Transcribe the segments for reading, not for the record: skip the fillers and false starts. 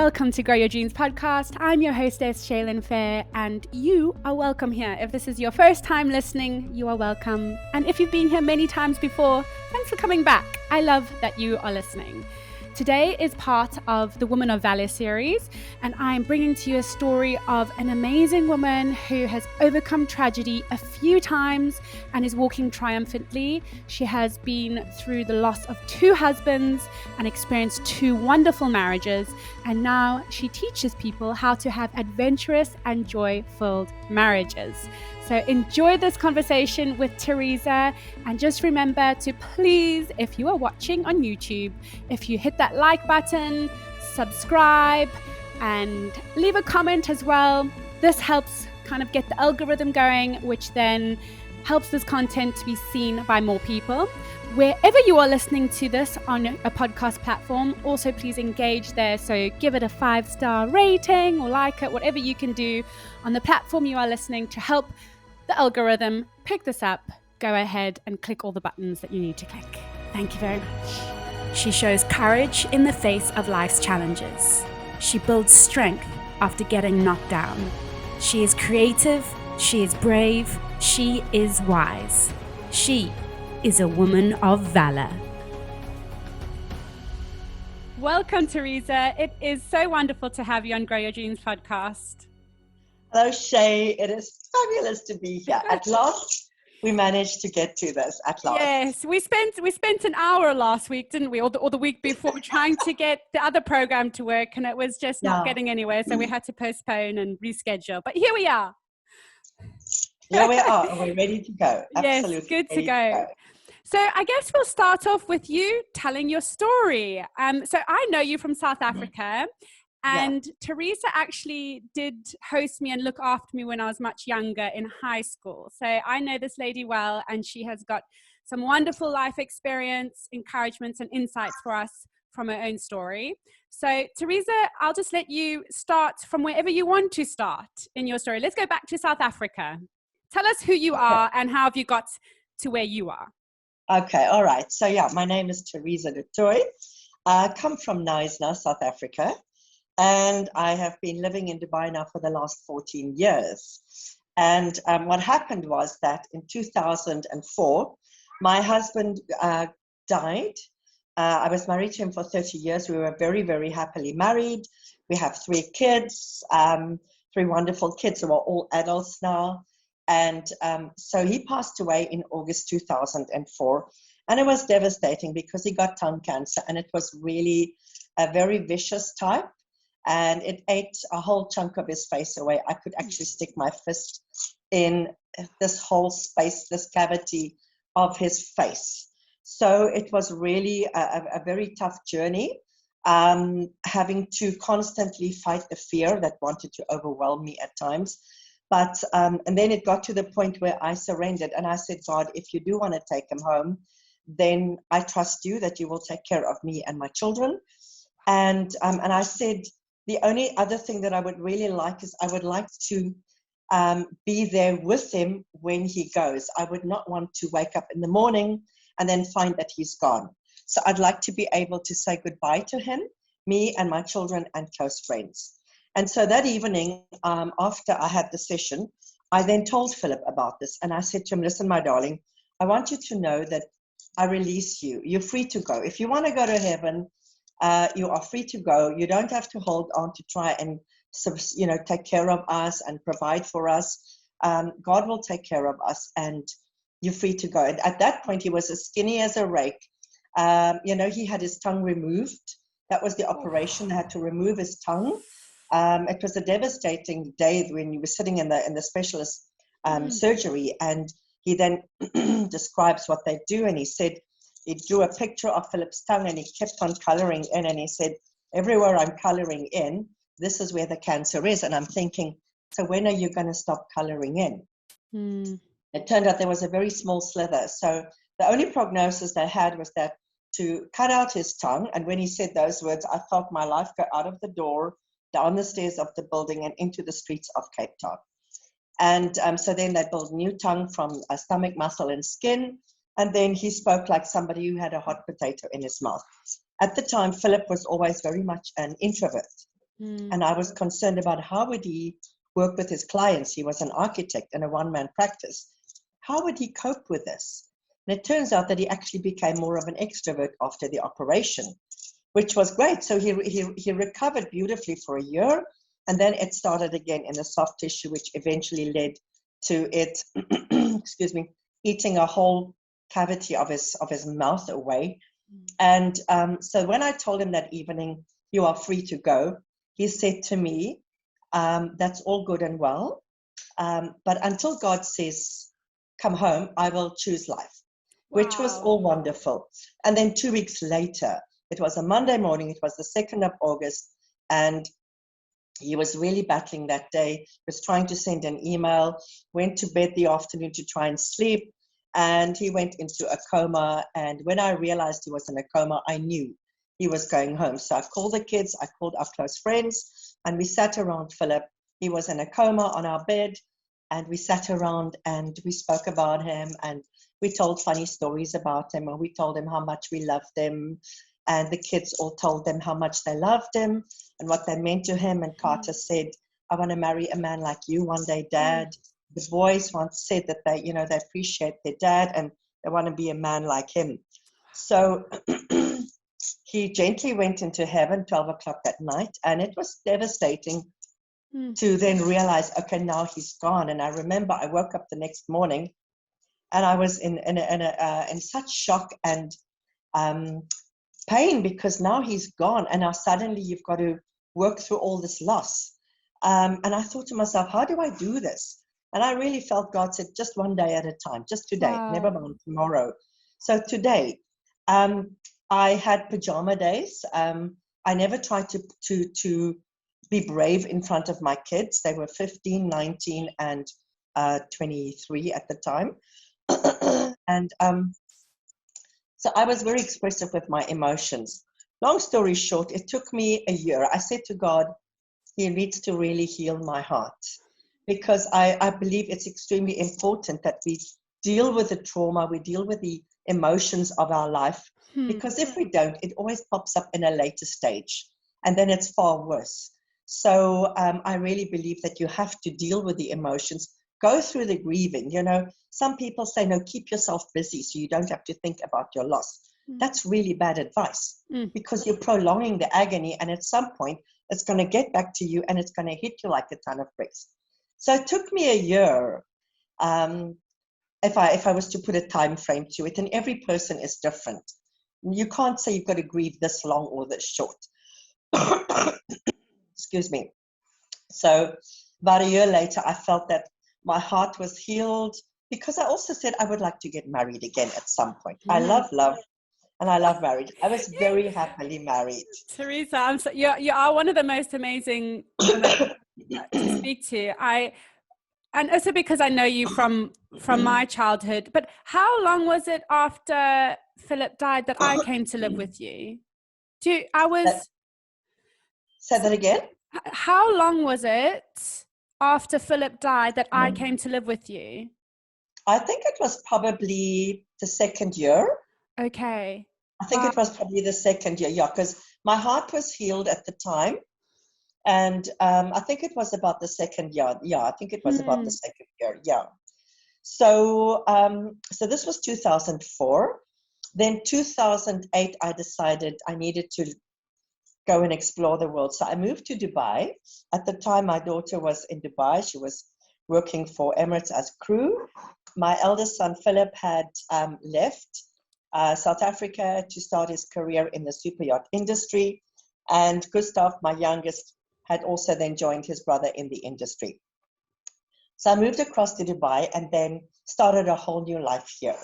welcome to Grow Your Dreams podcast. I'm your hostess, Shaylin Fair, and you are welcome here. If this is your first time listening, you are welcome. And if you've been here many times before, thanks for coming back. I love that you are listening. Today is part of the Woman of Valor series, and I'm bringing to you a story of an amazing woman who has overcome tragedy a few times and is walking triumphantly. She has been through the loss of 2 husbands and experienced 2 wonderful marriages, and now she teaches people how to have adventurous and joy-filled marriages. So enjoy this conversation with Theresa, and just remember to please, if you are watching on YouTube, if you hit that like button, subscribe, and leave a comment as well. This helps kind of get the algorithm going, which then helps this content to be seen by more people. Wherever you are listening to this on a podcast platform, also please engage there. So give it a 5-star rating or like it, whatever you can do on the platform you are listening to help the algorithm pick this up. Go ahead and click all the buttons that you need to click. Thank you very much. She shows courage in the face of life's challenges. She builds strength after getting knocked down. She is creative. She is brave. She is wise. She is a woman of valor. Welcome, Theresa. It is so wonderful to have you on Grow Your Dreams podcast. Hello, Shay. It is fabulous to be here. At last, we managed to get to this. At last. Yes, we spent an hour last week, didn't we, or the week before, trying to get the other program to work, and it was just not getting anywhere. So we had to postpone and reschedule. But here we are. Here we are. We're ready to go. Absolutely. Yes, good to go. So I guess we'll start off with you telling your story. So I know you from South Africa. And Theresa actually did host me and look after me when I was much younger in high school. So I know this lady well, and she has got some wonderful life experience, encouragements, and insights for us from her own story. So Theresa, I'll just let you start from wherever you want to start in your story. Let's go back to South Africa. Tell us who you are and how have you got to where you are. Okay, all right. So my name is Theresa du Toit. I come from Knysna, South Africa. And I have been living in Dubai now for the last 14 years. And what happened was that in 2004, my husband died. I was married to him for 30 years. We were very, very happily married. We have 3 kids, 3 wonderful kids who are all adults now. And so he passed away in August 2004. And it was devastating because he got tongue cancer, and it was really a very vicious type. And it ate a whole chunk of his face away. I could actually stick my fist in this whole space, this cavity of his face. So it was really a very tough journey, having to constantly fight the fear that wanted to overwhelm me at times. But and then it got to the point where I surrendered, and I said, God, if you do want to take him home, then I trust you that you will take care of me and my children. And I said, the only other thing that I would really like is I would like to be there with him when he goes. I would not want to wake up in the morning and then find that he's gone. So I'd like to be able to say goodbye to him, me and my children and close friends. And so that evening, after I had the session, I then told Philip about this. And I said to him, listen, my darling, I want you to know that I release you. You're free to go. If you want to go to heaven, you are free to go. You don't have to hold on to try and, take care of us and provide for us. God will take care of us, and you're free to go. And at that point, he was as skinny as a rake. He had his tongue removed. That was the operation. They had to remove his tongue. It was a devastating day when you were sitting in the specialist surgery, and he then describes what they do, and he said, he drew a picture of Philip's tongue and he kept on coloring in, and he said, everywhere I'm coloring in, this is where the cancer is. And I'm thinking, so when are you going to stop coloring in? It turned out there was a very small slither. So the only prognosis they had was that to cut out his tongue. And when he said those words, I felt my life go out of the door, down the stairs of the building and into the streets of Cape Town. And so then they built new tongue from stomach muscle and skin. And then he spoke like somebody who had a hot potato in his mouth. At the time, Philip was always very much an introvert. And I was concerned about how would he work with his clients. He was an architect in a one-man practice. How would he cope with this? And it turns out that he actually became more of an extrovert after the operation, which was great. So he recovered beautifully for a year, and then it started again in the soft tissue, which eventually led to it, excuse me, eating a whole cavity of his mouth away. And so when I told him that evening, you are free to go, he said to me, that's all good and well, but until God says, come home, I will choose life, which was all wonderful. And then 2 weeks later, it was a Monday morning, it was the 2nd of August, and he was really battling that day. He was trying to send an email, went to bed the afternoon to try and sleep, and he went into a coma. And when I realized he was in a coma, I knew he was going home. So I called the kids, I called our close friends, and we sat around Philip. He was in a coma on our bed, and we sat around and we spoke about him, and we told funny stories about him, and we told him how much we loved him. And the kids all told them how much they loved him and what they meant to him. And Carter said, I want to marry a man like you one day, Dad. The boys once said that they appreciate their dad and they want to be a man like him. So he gently went into heaven 12 o'clock that night, and it was devastating to then realize, okay, now he's gone. And I remember I woke up the next morning and I was in such shock and pain, because now he's gone and now suddenly you've got to work through all this loss. And I thought to myself, how do I do this? And I really felt God said, just one day at a time, just today, never mind tomorrow. So today, I had pajama days. I never tried to be brave in front of my kids. They were 15, 19, and 23 at the time. And so I was very expressive with my emotions. Long story short, it took me a year. I said to God, he needs to really heal my heart, because I believe it's extremely important that we deal with the trauma, we deal with the emotions of our life, because if we don't, it always pops up in a later stage, and then it's far worse. So I really believe that you have to deal with the emotions, go through the grieving. You know, some people say, no, keep yourself busy so you don't have to think about your loss. That's really bad advice, because you're prolonging the agony, and at some point it's going to get back to you and it's going to hit you like a ton of bricks. So it took me a year, if I was to put a time frame to it, and every person is different. You can't say you've got to grieve this long or this short. Excuse me. So about a year later, I felt that my heart was healed, because I also said I would like to get married again at some point. I love love, and I love marriage. I was very happily married. Theresa, you are one of the most amazing women to speak to. And also because I know you from my childhood. But how long was it after Philip died that I came to live with you? Say that again. How long was it after Philip died that I came to live with you? I think it was probably the second year. Okay. I think it was probably the second year, yeah, because my heart was healed at the time. And I think it was about the second year. Yeah, I think it was about the second year, yeah. So, so this was 2004. Then 2008, I decided I needed to go and explore the world. So I moved to Dubai. At the time, my daughter was in Dubai. She was working for Emirates as crew. My eldest son, Philip, had left South Africa to start his career in the super yacht industry. And Gustav, my youngest, had also then joined his brother in the industry. So I moved across to Dubai and then started a whole new life here.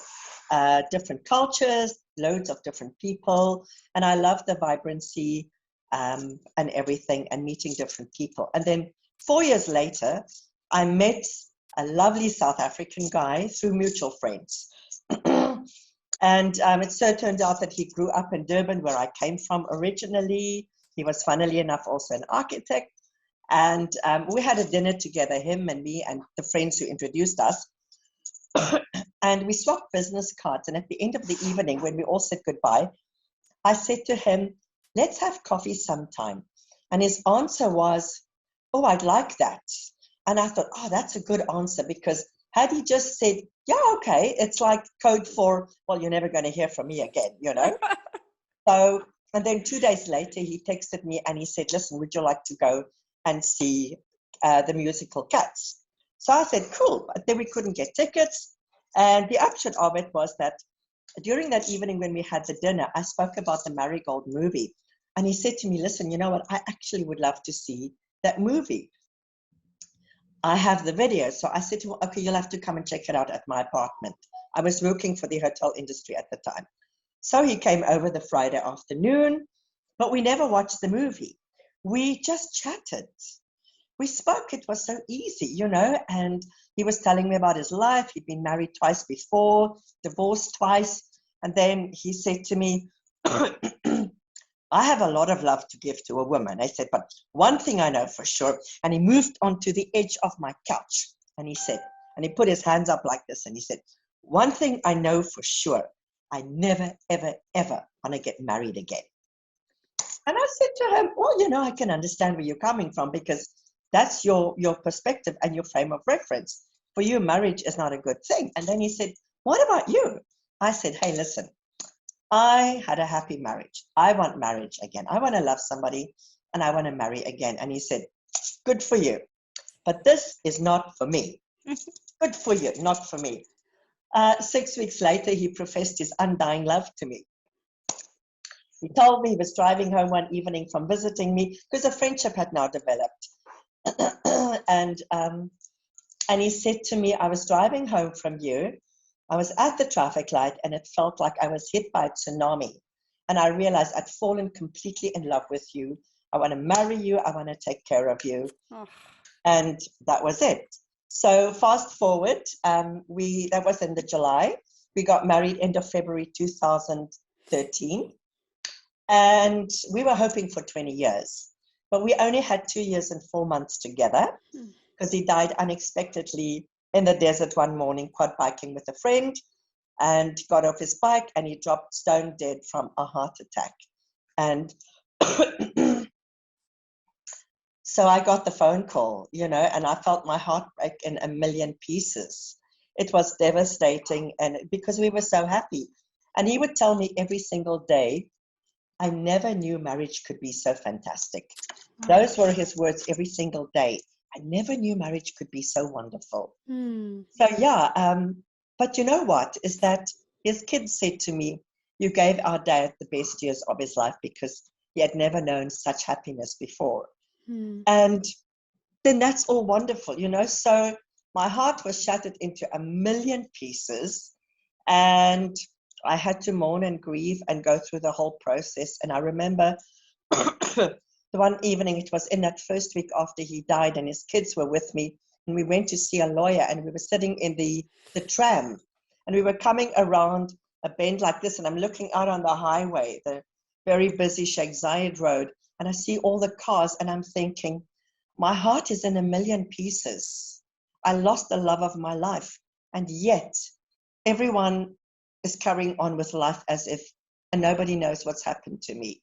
Different cultures, loads of different people. And I love the vibrancy and everything, and meeting different people. And then 4 years later, I met a lovely South African guy through mutual friends. And it so turned out that he grew up in Durban, where I came from originally. He was, funnily enough, also an architect. And we had a dinner together, him and me and the friends who introduced us. And we swapped business cards. And at the end of the evening, when we all said goodbye, I said to him, let's have coffee sometime. And his answer was, oh, I'd like that. And I thought, oh, that's a good answer, because had he just said, yeah, okay, it's like code for, well, you're never going to hear from me again, you know? So, and then 2 days later, he texted me and he said, listen, would you like to go and see the musical Cats? So I said, cool. But then we couldn't get tickets. And the upshot of it was that during that evening when we had the dinner, I spoke about the Marigold movie. And he said to me, listen, you know what? I actually would love to see that movie. I have the video. So I said to him, okay, you'll have to come and check it out at my apartment. I was working for the hotel industry at the time. So he came over the Friday afternoon, but we never watched the movie. We just chatted. We spoke. It was so easy, you know, and he was telling me about his life. He'd been married twice before, divorced twice. And then he said to me, I have a lot of love to give to a woman. I said, but one thing I know for sure. And he moved onto the edge of my couch. And he said, and he put his hands up like this. And he said, one thing I know for sure. I never, ever, ever want to get married again. And I said to him, well, you know, I can understand where you're coming from, because that's your perspective and your frame of reference. For you, marriage is not a good thing. And then he said, what about you? I said, hey, listen, I had a happy marriage. I want marriage again. I want to love somebody and I want to marry again. And he said, good for you. But this is not for me. Good for you, not for me. 6 weeks later, he professed his undying love to me. He told me he was driving home one evening from visiting me, because a friendship had now developed. and he said to me, I was driving home from you. I was at the traffic light and it felt like I was hit by a tsunami. And I realized I'd fallen completely in love with you. I want to marry you. I want to take care of you. Oh. And that was it. So fast forward, that was in the July. We got married end of February 2013. And we were hoping for 20 years. But we only had 2 years and 4 months together, because he died unexpectedly in the desert one morning, quad biking with a friend, and got off his bike and he dropped stone dead from a heart attack. And so I got the phone call, you know, and I felt my heart break in a million pieces. It was devastating, and because we were so happy. And he would tell me every single day, I never knew marriage could be so fantastic. Those were his words every single day. I never knew marriage could be so wonderful. So yeah, but you know what, is that his kids said to me, you gave our dad the best years of his life, because he had never known such happiness before. And then that's all wonderful, you know. So my heart was shattered into a million pieces, and I had to mourn and grieve and go through the whole process. And I remember the one evening, it was in that first week after he died, and his kids were with me, and we went to see a lawyer, and we were sitting in the tram, and we were coming around a bend like this, and I'm looking out on the highway, the very busy Sheikh Zayed Road, and I see all the cars, and I'm thinking, my heart is in a million pieces. I lost the love of my life, and yet everyone is carrying on with life as if, and nobody knows what's happened to me.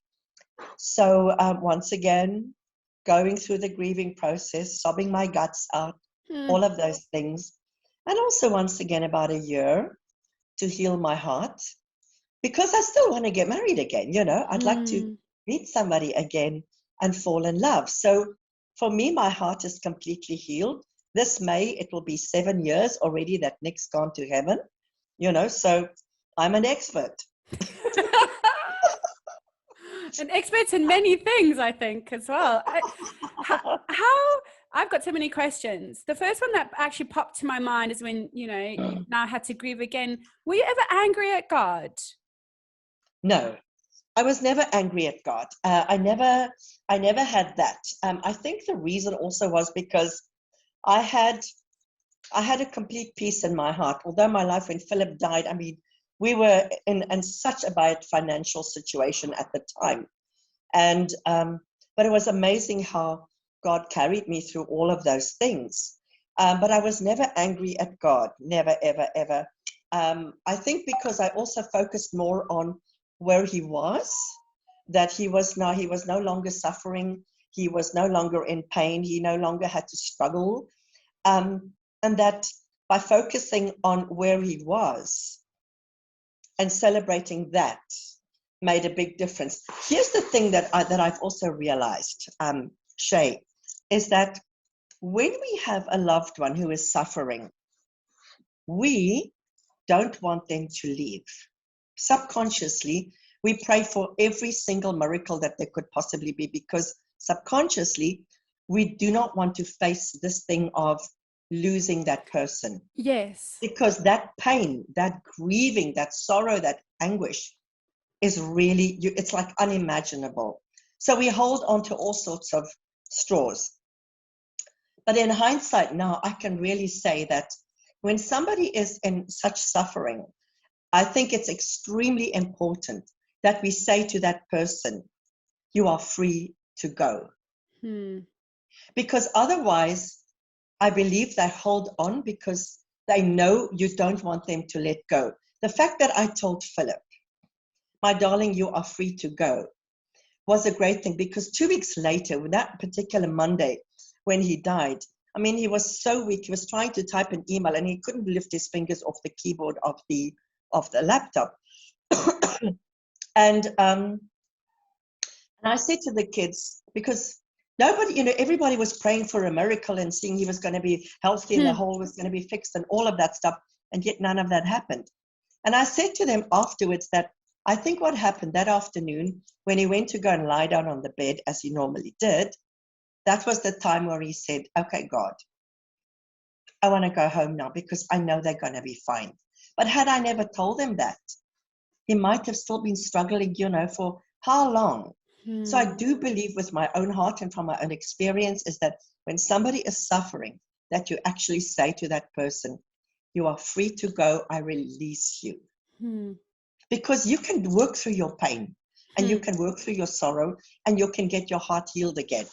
So once again, going through the grieving process, sobbing my guts out, all of those things. And also once again, about a year to heal my heart, because I still want to get married again, you know. I'd like to meet somebody again and fall in love. So for me, my heart is completely healed. This May, it will be 7 years already that Nick's gone to heaven, you know, so I'm an expert. An expert in many things, I think, as well. How I've got so many questions. The first one that actually popped to my mind is when, you know, you now had to grieve again. Were you ever angry at God? No, I was never angry at God. I never had that. I think the reason also was because I had a complete peace in my heart. Although my life, when Philip died, I mean, we were in such a bad financial situation at the time. And, but it was amazing how God carried me through all of those things. But I was never angry at God, never, ever, ever. I think because I also focused more on where he was, that he was no longer suffering. he was no longer in pain, he no longer had to struggle, and that by focusing on where he was and celebrating that made a big difference. Here's the thing that I've also realized, Shay, is that when we have a loved one who is suffering, we don't want them to leave. Subconsciously, we pray for every single miracle that there could possibly be, because subconsciously, we do not want to face this thing of losing that person. Yes. Because that pain, that grieving, that sorrow, that anguish is really, it's like unimaginable. So we hold on to all sorts of straws. But in hindsight now, I can really say that when somebody is in such suffering, I think it's extremely important that we say to that person, you are free to go. Because otherwise, I believe they hold on because they know you don't want them to let go. The fact that I told Philip, my darling, you are free to go, was a great thing, because 2 weeks later, that particular Monday when he died, I mean, he was so weak. He was trying to type an email and he couldn't lift his fingers off the keyboard of the laptop. And I said to the kids, because nobody, everybody was praying for a miracle and seeing he was going to be healthy and the hole was going to be fixed and all of that stuff, and yet none of that happened. And I said to them afterwards that I think what happened that afternoon when he went to go and lie down on the bed, as he normally did, that was the time where he said, okay, God, I want to go home now because I know they're going to be fine. But had I never told him that, he might have still been struggling, for how long? So I do believe with my own heart and from my own experience is that when somebody is suffering, that you actually say to that person, you are free to go, I release you. Because you can work through your pain and you can work through your sorrow and you can get your heart healed again.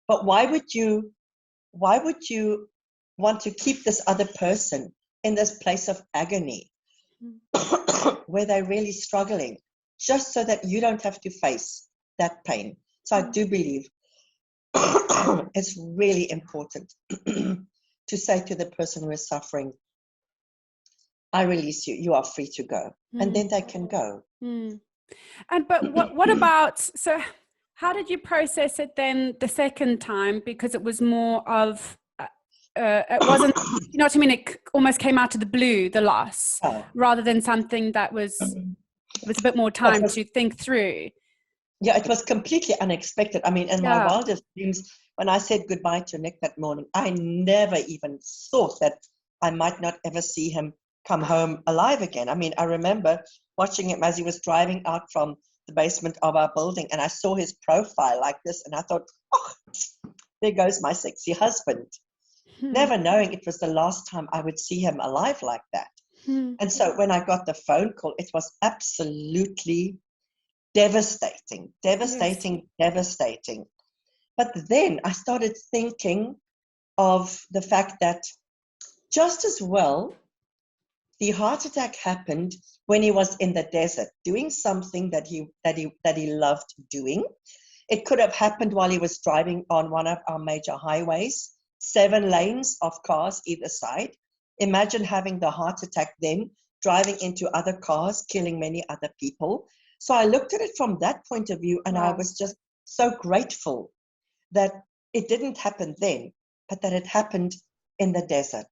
But why would you want to keep this other person in this place of agony where they're really struggling, just so that you don't have to face that pain? So I do believe it's really important to say to the person who is suffering, I release you, you are free to go. And then they can go. But what about, so how did you process it then the second time? Because it was more of, it wasn't, you know what I mean? It almost came out of the blue, the loss, rather than something that was, it was a bit more time to think through. Yeah, it was completely unexpected. I mean, in my wildest dreams, when I said goodbye to Nick that morning, I never even thought that I might not ever see him come home alive again. I mean, I remember watching him as he was driving out from the basement of our building, and I saw his profile like this, and I thought, oh, there goes my sexy husband. Never knowing it was the last time I would see him alive like that. And so when I got the phone call, it was absolutely devastating. But then I started thinking of the fact that just as well, the heart attack happened when he was in the desert doing something that he loved doing. It could have happened while he was driving on one of our major highways, 7 lanes of cars either side. Imagine having the heart attack then, driving into other cars, killing many other people. So I looked at it from that point of view, and I was just so grateful that it didn't happen then, but that it happened in the desert.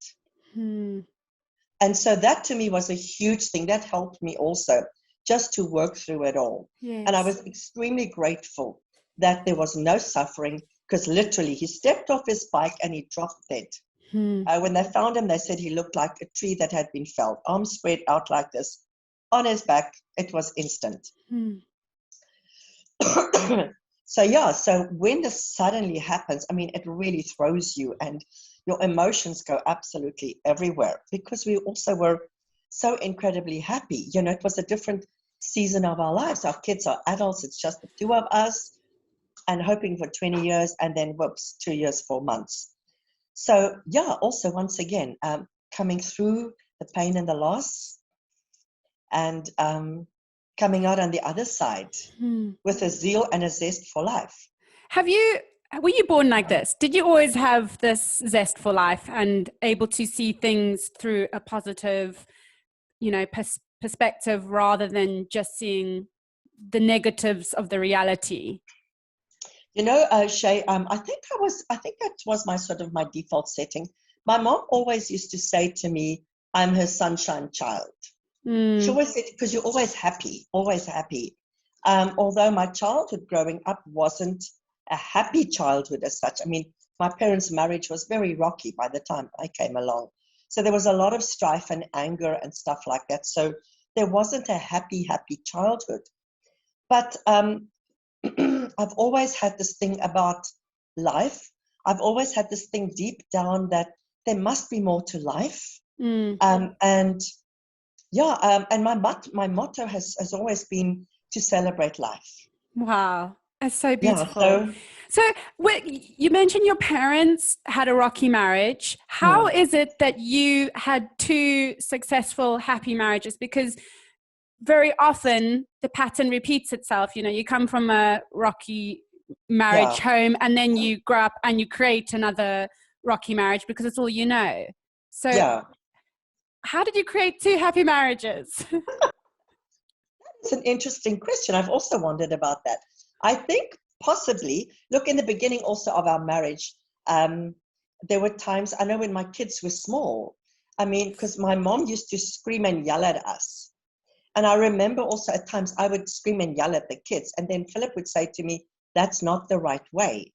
And so that to me was a huge thing. That helped me also just to work through it all. And I was extremely grateful that there was no suffering, because literally he stepped off his bike and he dropped dead. When they found him, they said he looked like a tree that had been felled, arms spread out like this. On his back, it was instant. So when this suddenly happens, I mean, it really throws you and your emotions go absolutely everywhere, because we also were so incredibly happy. It was a different season of our lives. Our kids are adults. It's just the 2 of us, and hoping for 20 years, and then whoops, 2 years, 4 months. So also once again, coming through the pain and the loss, and coming out on the other side with a zeal and a zest for life. Were you born like this? Did you always have this zest for life and able to see things through a positive, perspective rather than just seeing the negatives of the reality? Shay, I think that was my default setting. My mom always used to say to me, I'm her sunshine child. She always said, because you're always happy, always happy. Although my childhood growing up wasn't a happy childhood as such. I mean, my parents' marriage was very rocky by the time I came along. So there was a lot of strife and anger and stuff like that. So there wasn't a happy childhood. But I've always had this thing about life. I've always had this thing deep down that there must be more to life. And my motto has always been to celebrate life. Wow, that's so beautiful. Yeah, so you mentioned your parents had a rocky marriage. How is it that you had two successful, happy marriages? Because very often the pattern repeats itself. You come from a rocky marriage home, and then you grow up and you create another rocky marriage because it's all you know. So how did you create two happy marriages? It's an interesting question. I've also wondered about that. I think possibly, look, in the beginning also of our marriage, there were times, I know when my kids were small, I mean, because my mom used to scream and yell at us. And I remember also at times I would scream and yell at the kids. And then Philip would say to me, that's not the right way.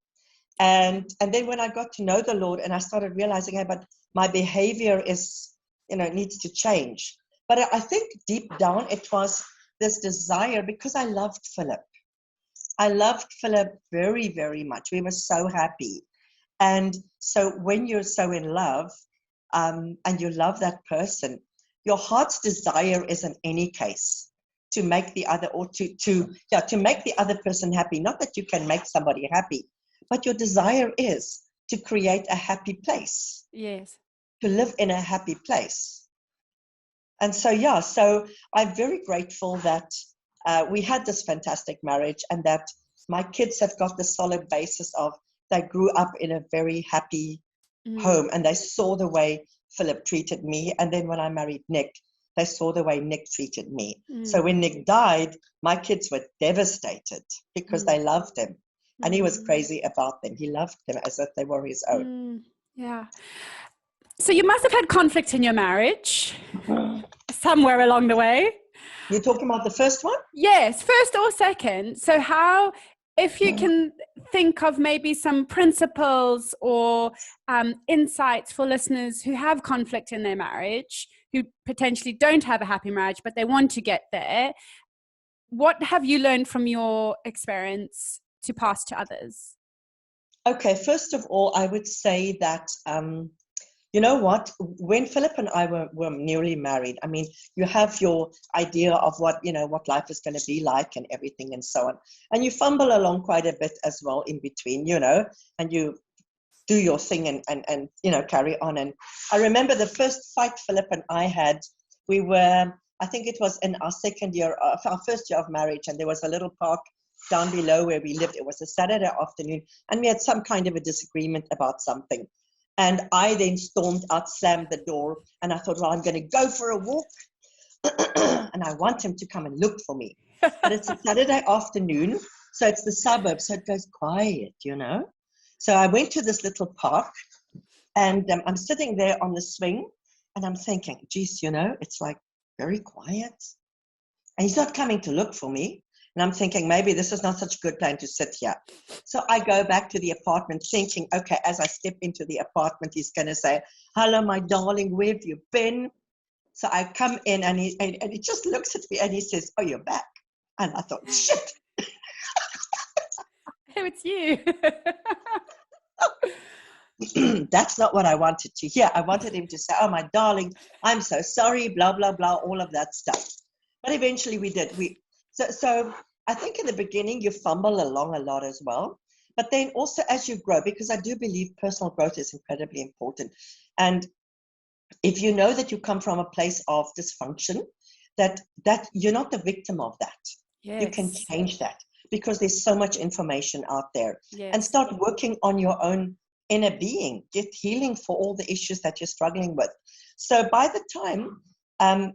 And then when I got to know the Lord and I started realizing, hey, but my behavior is, needs to change. But I think deep down it was this desire, because I loved Philip. I loved Philip very, very much. We were so happy. And so when you're so in love and you love that person, your heart's desire is in any case to make the other, or to make the other person happy. Not that you can make somebody happy, but your desire is to create a happy place. Yes. To live in a happy place. And so I'm very grateful that we had this fantastic marriage, and that my kids have got the solid basis of they grew up in a very happy home, and they saw the way Philip treated me. And then when I married Nick, they saw the way Nick treated me. So when Nick died, my kids were devastated because they loved him. And he was crazy about them. He loved them as if they were his own. Yeah. So you must have had conflict in your marriage somewhere along the way. You're talking about the first one? Yes, first or second. So how, if you can think of maybe some principles or insights for listeners who have conflict in their marriage, who potentially don't have a happy marriage, but they want to get there, what have you learned from your experience to pass to others? Okay, first of all, I would say that, you know what, when Philip and I were newly married, I mean, you have your idea of what life is going to be like and everything and so on. And you fumble along quite a bit as well in between, and you do your thing and carry on. And I remember the first fight Philip and I had, I think it was in our second year, our first year of marriage, and there was a little park down below where we lived. It was a Saturday afternoon, and we had some kind of a disagreement about something. And I then stormed out, slammed the door, and I thought, well, I'm going to go for a walk, and I want him to come and look for me. But it's a Saturday afternoon, so it's the suburbs, so it goes quiet, So I went to this little park, and I'm sitting there on the swing, and I'm thinking, geez, it's like very quiet. And he's not coming to look for me. And I'm thinking, maybe this is not such a good plan to sit here. So I go back to the apartment thinking, okay, as I step into the apartment, he's going to say, hello, my darling, where have you been? So I come in and he just looks at me and he says, oh, you're back. And I thought, shit. Oh, it's you. That's not what I wanted to hear. I wanted him to say, oh, my darling, I'm so sorry, blah, blah, blah, all of that stuff. But eventually we did. So I think in the beginning you fumble along a lot as well. But then also as you grow, because I do believe personal growth is incredibly important. And if you know that you come from a place of dysfunction, that you're not the victim of that. Yes. You can change that. because there's so much information out there. Yes. And start working on your own inner being. Get healing for all the issues that you're struggling with. So by the time,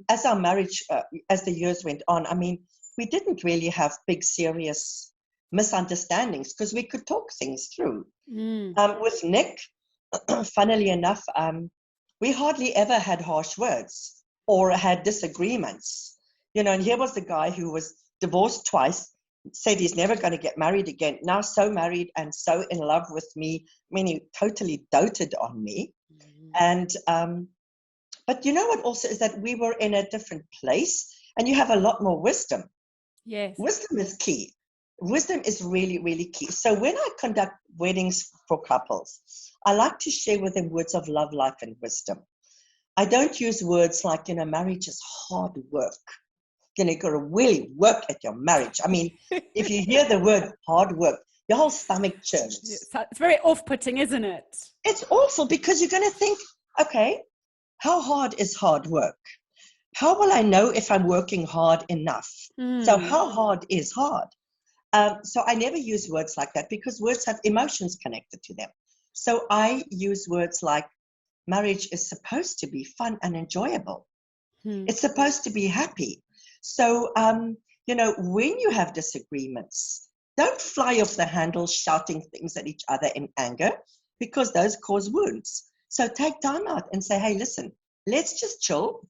as our marriage, as the years went on, I mean, we didn't really have big, serious misunderstandings because we could talk things through. With Nick, funnily enough, we hardly ever had harsh words or had disagreements. You know, and here was the guy who was divorced twice, said he's never going to get married again, now so married and so in love with me. I mean, he totally doted on me. And but you know what also is that we were in a different place, and you have a lot more wisdom. Yes. Wisdom is key. Wisdom is really, really key. So when I conduct weddings for couples, I like to share with them words of love, life, and wisdom. I don't use words like, you know, marriage is hard work. You know, you've got to really work at your marriage. I mean, if you hear the word hard work, your whole stomach churns. It's very off-putting, isn't it? It's awful because you're going to think, okay, how hard is hard work? How will I know if I'm working hard enough? So how hard is hard? So I never use words like that because words have emotions connected to them. So I use words like marriage is supposed to be fun and enjoyable. It's supposed to be happy. So, you know, when you have disagreements, don't fly off the handle shouting things at each other in anger because those cause wounds. So take time out and say, hey, listen, let's just chill.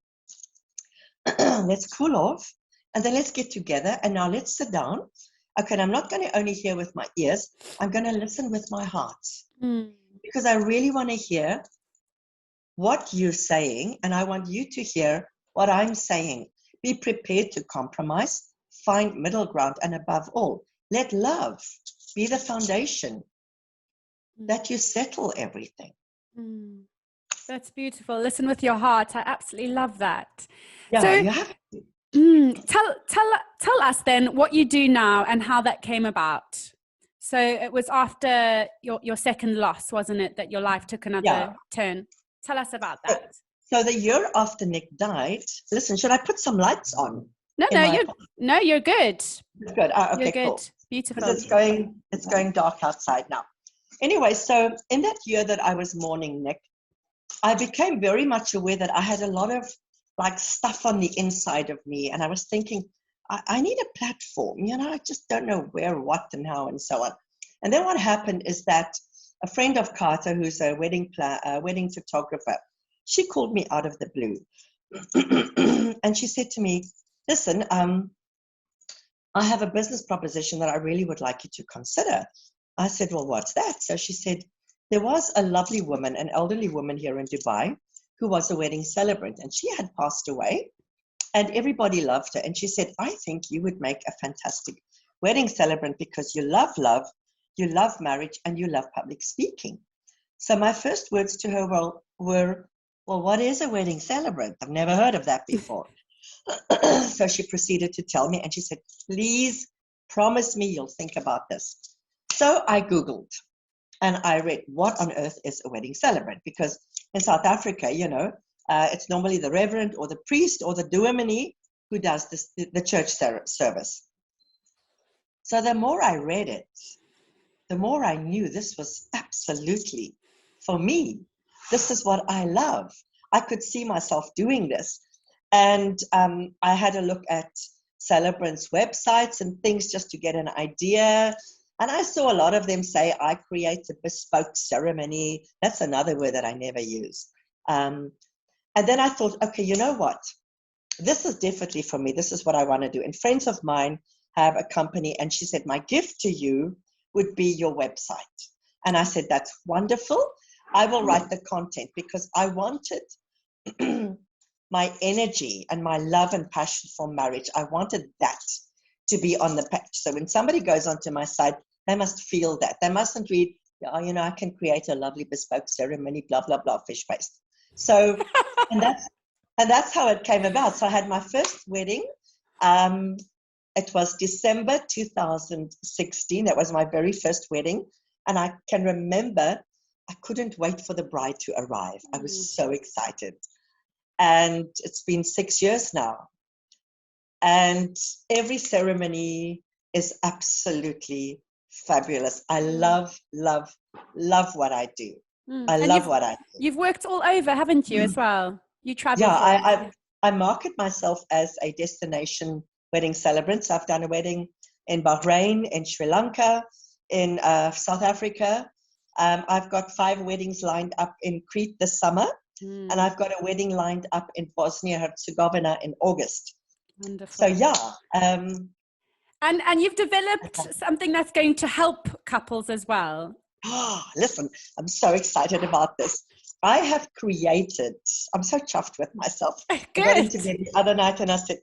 Let's cool off. And then let's get together. And now let's sit down. Okay, and I'm not going to only hear with my ears. I'm going to listen with my heart. Because I really want to hear what you're saying. And I want you to hear what I'm saying. Be prepared to compromise, find middle ground, and above all, let love be the foundation that you settle everything. That's beautiful. Listen with your heart. I absolutely love that. Yeah, so, you have to. Tell us then what you do now and how that came about. So it was after your second loss, wasn't it, that your life took another turn? Tell us about that. So the year after Nick died, listen, should I put some lights on? You're good. Good. Okay, you're good. Cool. Beautiful. Because it's going dark outside now. Anyway, so in that year that I was mourning Nick, I became very much aware that I had a lot of like stuff on the inside of me. And I was thinking, I need a platform, you know, I just don't know where, what, and how, and so on. And then what happened is that a friend of Carter, who's a wedding photographer, she called me out of the blue. And she said to me, listen, I have a business proposition that I really would like you to consider. I said, well, what's that? So she said, there was a lovely woman, an elderly woman here in Dubai, who was a wedding celebrant, and she had passed away, and everybody loved her. And she said, I think you would make a fantastic wedding celebrant because you love love, you love marriage, and you love public speaking. So my first words to her were, well, what is a wedding celebrant? I've never heard of that before. So she proceeded to tell me, and she said, please promise me you'll think about this. So I Googled and I read, what on earth is a wedding celebrant? Because in South Africa, you know, it's normally the reverend or the priest or the dominee who does this, the church service. So the more I read it, the more I knew this was absolutely, for me, this is what I love. I could see myself doing this. And I had a look at celebrants' websites and things just to get an idea. And I saw a lot of them say, I create a bespoke ceremony. That's another word that I never use. And then I thought, okay, you know what? This is definitely for me. This is what I want to do. And friends of mine have a company, and she said, my gift to you would be your website. And I said, that's wonderful. I will write the content because I wanted my energy and my love and passion for marriage. I wanted that to be on the page. So when somebody goes onto my site, they must feel that. They mustn't read, oh, you know, I can create a lovely bespoke ceremony, blah, blah, blah, fish paste. So, and that's how it came about. So I had my first wedding. It was December 2016. That was my very first wedding. And I can remember I couldn't wait for the bride to arrive. I was so excited. And it's been 6 years now. And every ceremony is absolutely fabulous. I love, love, love what I do. I And love what I do. you've worked all over, haven't you, as well? You travel. Yeah, I market myself as a destination wedding celebrant. So I've done a wedding in Bahrain, in Sri Lanka, in South Africa. I've got 5 weddings lined up in Crete this summer. And I've got a wedding lined up in Bosnia-Herzegovina in August. Wonderful. So yeah. And you've developed something that's going to help couples as well. Listen, I'm so excited about this. I have created, I'm so chuffed with myself. Good. I got into bed the other night and I said,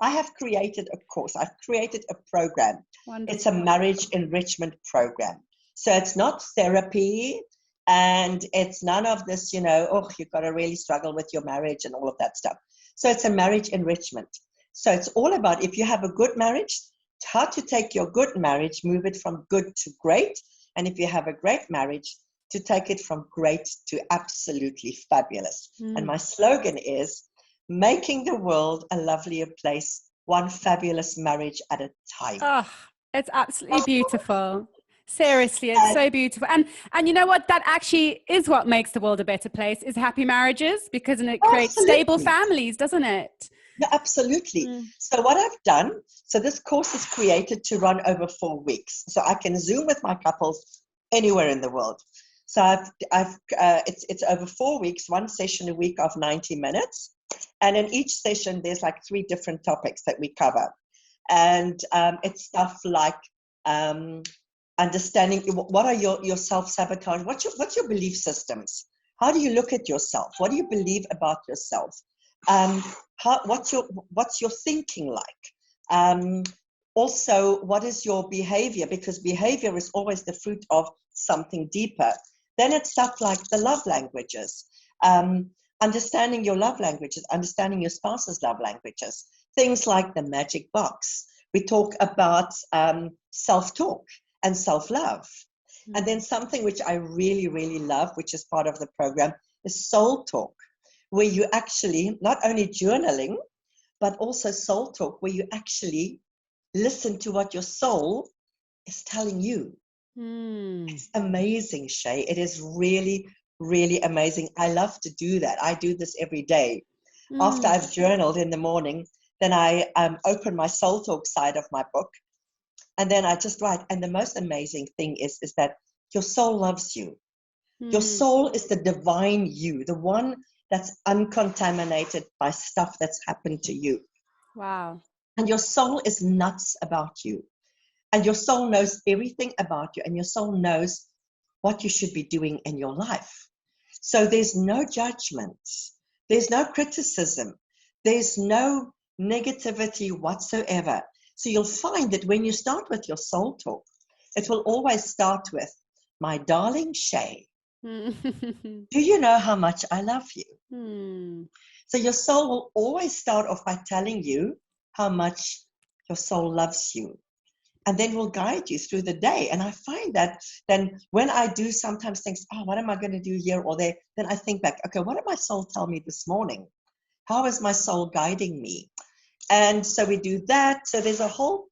I have created a course. I've created a program. Wonderful. It's a marriage enrichment program. So it's not therapy and it's none of this, you've got to really struggle with your marriage and all of that stuff. So it's a marriage enrichment. So it's all about, if you have a good marriage, how to take your good marriage, move it from good to great. And if you have a great marriage, to take it from great to absolutely fabulous. And my slogan is making the world a lovelier place, one fabulous marriage at a time. Oh, it's absolutely beautiful. Seriously, it's so beautiful. And you know what? That actually is what makes the world a better place, is happy marriages, because it creates stable families, doesn't it? Yeah, absolutely. So what I've done, so this course is created to run over 4 weeks. So I can Zoom with my couples anywhere in the world. So it's over 4 weeks, 1 session a week of 90 minutes. And in each session, there's like 3 different topics that we cover. And it's stuff like understanding what are your self-sabotage, what's your belief systems? How do you look at yourself? What do you believe about yourself? What's your thinking like? Also, what is your behavior? Because behavior is always the fruit of something deeper. Then it's stuff like the love languages, understanding your love languages, understanding your spouse's love languages, things like the magic box. We talk about self-talk and self-love. And then something which I really, really love, which is part of the program, is soul talk, where you actually, not only journaling, but also soul talk, where you actually listen to what your soul is telling you. It's amazing, Shay. It is really, really amazing. I love to do that. I do this every day. After I've journaled in the morning, then I open my soul talk side of my book, and then I just write. And the most amazing thing is that your soul loves you. Your soul is the divine you, the one that's uncontaminated by stuff that's happened to you. Wow. And your soul is nuts about you. And your soul knows everything about you. And your soul knows what you should be doing in your life. So there's no judgment. There's no criticism. There's no negativity whatsoever. So you'll find that when you start with your soul talk, it will always start with, my darling Shay, do you know how much I love you? So your soul will always start off by telling you how much your soul loves you. And then will guide you through the day. And I find that then when I do sometimes think, what am I going to do here or there? Then I think back, okay, what did my soul tell me this morning? How is my soul guiding me? And so we do that. So there's a whole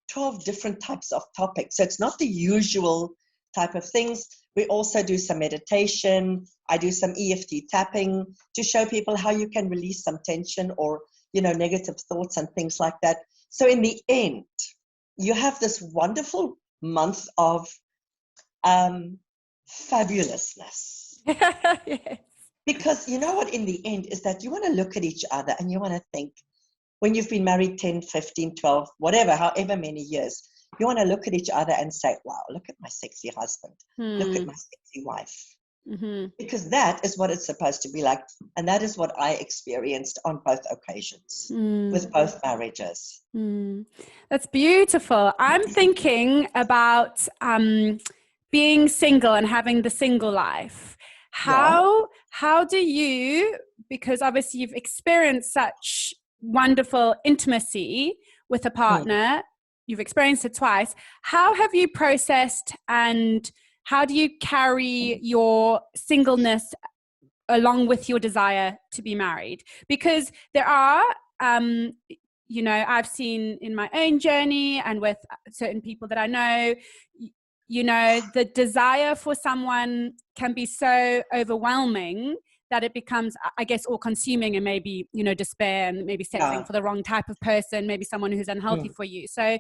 12 different types of topics. So it's not the usual type of things. We also do some meditation. I do some EFT tapping to show people how you can release some tension or, negative thoughts and things like that. So in the end, you have this wonderful month of fabulousness. Yes. Because you know what, in the end, is that you want to look at each other and you want to think, when you've been married 10, 15, 12, whatever, however many years, you want to look at each other and say, wow, look at my sexy husband. Look at my sexy wife. Because that is what it's supposed to be like. And that is what I experienced on both occasions with both marriages. That's beautiful. I'm thinking about being single and having the single life. How do you, because obviously you've experienced such wonderful intimacy with a partner, you've experienced it twice. How have you processed and how do you carry your singleness along with your desire to be married? Because there are, I've seen in my own journey and with certain people that I know, the desire for someone can be so overwhelming that it becomes, I guess, all consuming, and maybe, despair, and maybe settling for the wrong type of person, maybe someone who's unhealthy for you. So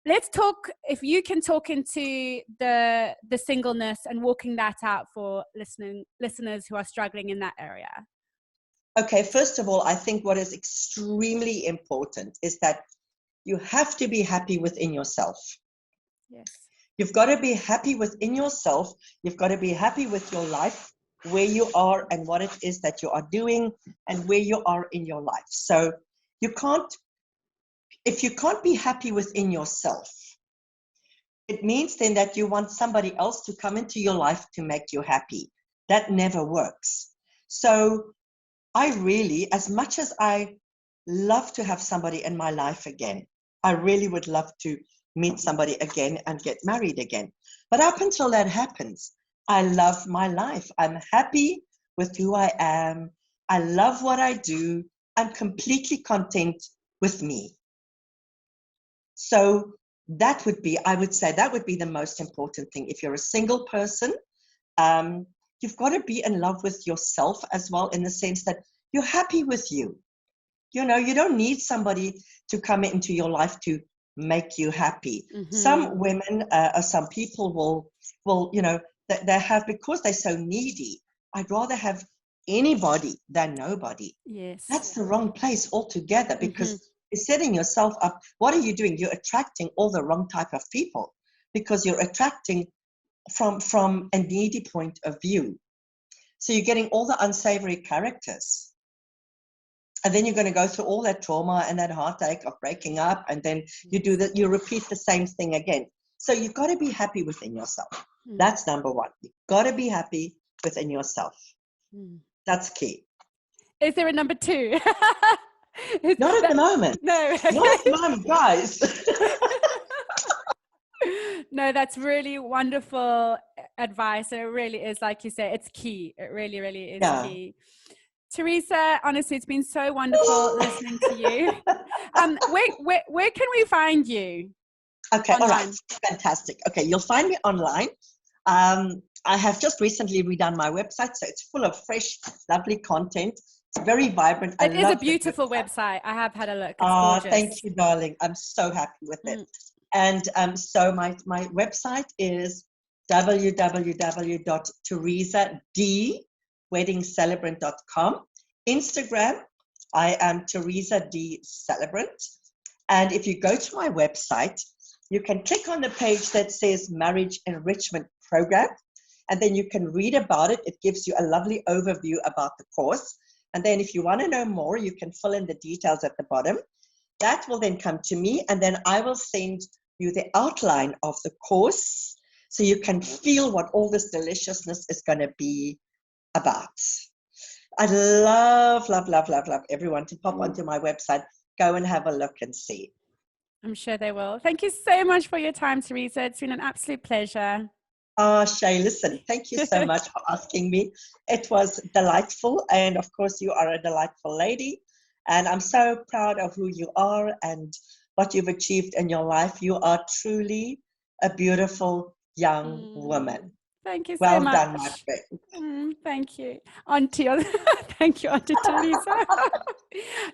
let's talk, if you can talk into the singleness and walking that out for listeners who are struggling in that area. Okay, first of all, I think what is extremely important is that you have to be happy within yourself. Yes. You've got to be happy within yourself. You've got to be happy with your life, where you are and what it is that you are doing and where you are in your life. So if you can't be happy within yourself, it means then that you want somebody else to come into your life to make you happy. That never works. So I really, as much as I love to have somebody in my life again, I really would love to meet somebody again and get married again. But up until that happens, I love my life. I'm happy with who I am. I love what I do. I'm completely content with me. So I would say that would be the most important thing. If you're a single person, you've got to be in love with yourself as well, in the sense that you're happy with you. You don't need somebody to come into your life to make you happy. Mm-hmm. Some women or some people will they have, because they're so needy, I'd rather have anybody than nobody. Yes. That's the wrong place altogether, because you're setting yourself up. What are you doing? You're attracting all the wrong type of people, because you're attracting from a needy point of view. So you're getting all the unsavory characters. And then you're going to go through all that trauma and that heartache of breaking up. And then you repeat the same thing again. So you've got to be happy within yourself. That's number one. You've got to be happy within yourself. That's key. Is there a number two? Not at the moment. No. Not at the moment, guys. No, that's really wonderful advice. And it really is, like you say, it's key. It really, really is key. Theresa, honestly, it's been so wonderful listening to you. Where can we find you? Okay, online? All right, fantastic. Okay, you'll find me online. I have just recently redone my website, so it's full of fresh, lovely content. It's very vibrant. It is a beautiful website. I have had a look. It's gorgeous. Thank you, darling. I'm so happy with it. And so my website is www.theresadweddingcelebrant.com. Instagram, I am Theresa D. Celebrant. And if you go to my website, you can click on the page that says Marriage Enrichment Program, and then you can read about it. It gives you a lovely overview about the course. And then if you want to know more, you can fill in the details at the bottom. That will then come to me, and then I will send you the outline of the course so you can feel what all this deliciousness is going to be about. I'd love everyone to pop onto my website, go and have a look and see. I'm sure they will. Thank you so much for your time, Theresa. It's been an absolute pleasure. Shay, listen, thank you so much for asking me. It was delightful. And of course, you are a delightful lady. And I'm so proud of who you are and what you've achieved in your life. You are truly a beautiful young woman. Thank you so much. Well done, my friend. Thank you, Auntie. Thank you, Auntie Theresa.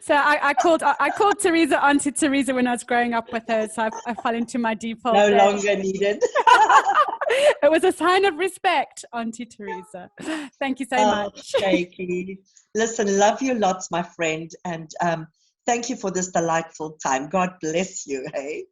So I called Theresa Auntie Theresa when I was growing up with her. So I fell into my default. No longer needed. It was a sign of respect, Auntie Theresa. Thank you so much. Shaky. Listen, love you lots, my friend, and thank you for this delightful time. God bless you. Hey.